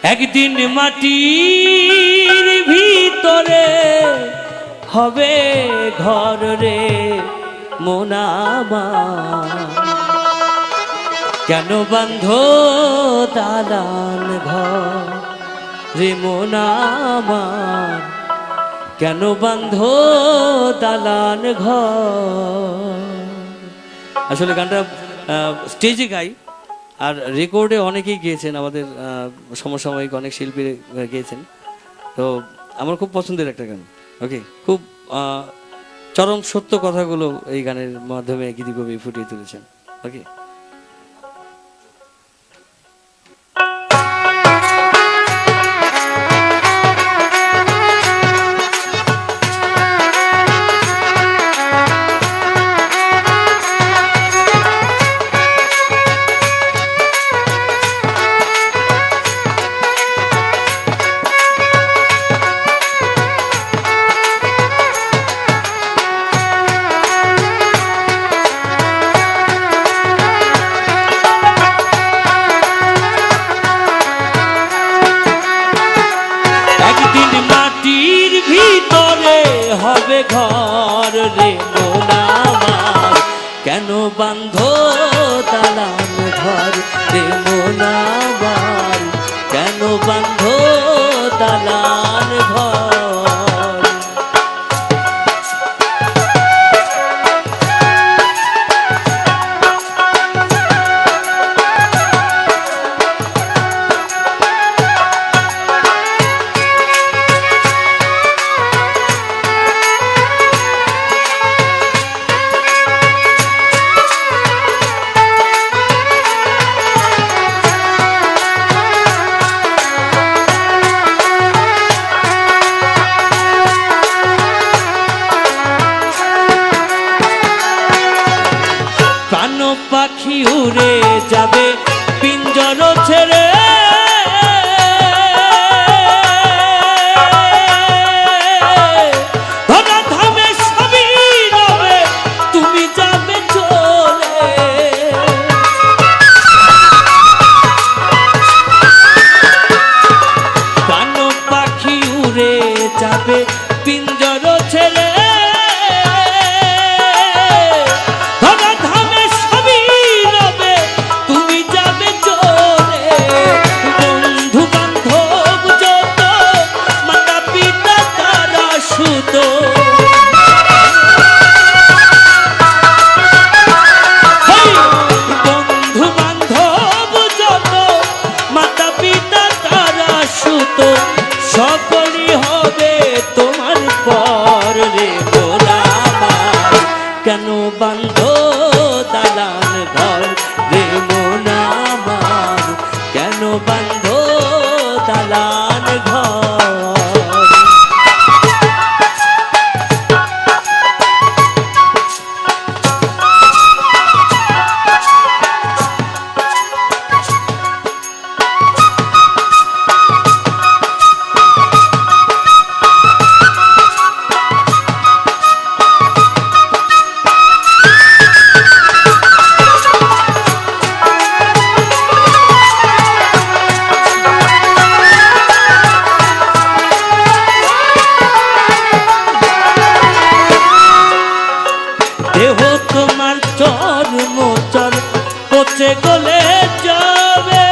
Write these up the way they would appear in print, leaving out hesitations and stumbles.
একদিন মাটির ভিতরে হবে ঘর রে মন আমার, কেন বাঁধ দালান ঘর রে মন আমার, কেন বাঁধ দালান ঘর। আসলে গানটা স্টেজে গাই আর রেকর্ডে অনেকেই গেয়েছেন, আমাদের সমসাময়িক অনেক শিল্পী গেয়েছেন, তো আমার খুব পছন্দের একটা গান। ওকে, খুব চরম সত্য কথাগুলো এই গানের মাধ্যমে গীতিকবি ফুটিয়ে তুলেছেন। ওকে, হবে ঘর রে মন আমার, কেন বাঁধ দালান ঘর রে মন আমার, কেন বাঁধ দালান ঘর। পাখি উড়ে যাবে পিঞ্জর ছেড়ে, ধরা ধামে সবই রবে তুমি যাবে চলে। প্রাণ পাখি উড়ে যাবে পিঞ্জর ছেড়ে, সকলই হবে তোমার পর রে মন আমার, কেন বাঁধ দালান ঘর রে মন আমার, কেন বাঁধ দালান ঘর। দেহ তোমার চর্ম চর পচে গলে যাবে,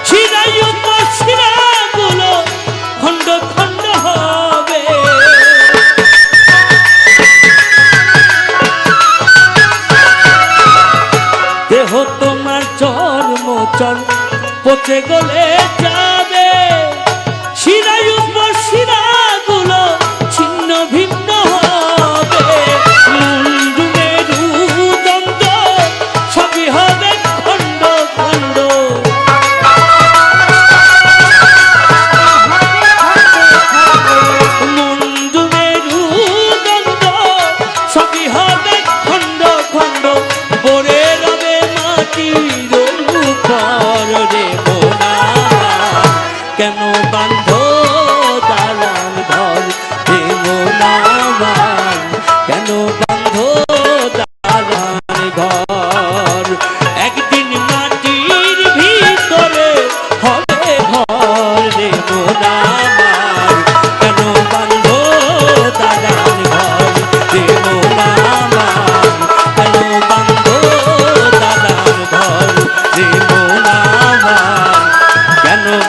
শিরায়ুক্ত শিরাগুলো খণ্ড খণ্ড হবে, দেহ তোমার চর্ম চর পচে গলে যাবে, শিরায়ুক্ত শিরাগুলো ছিন্ন ভিন্ন হবে, মুন্ডু মেরুদণ্ড সবই হবে খণ্ড খণ্ড, মুন্ডু মেরুদণ্ড সবই হবে খণ্ড খণ্ড, পড়ে রবে মাটির উপর রে মন আমার,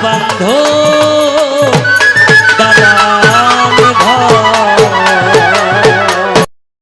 বান্ধব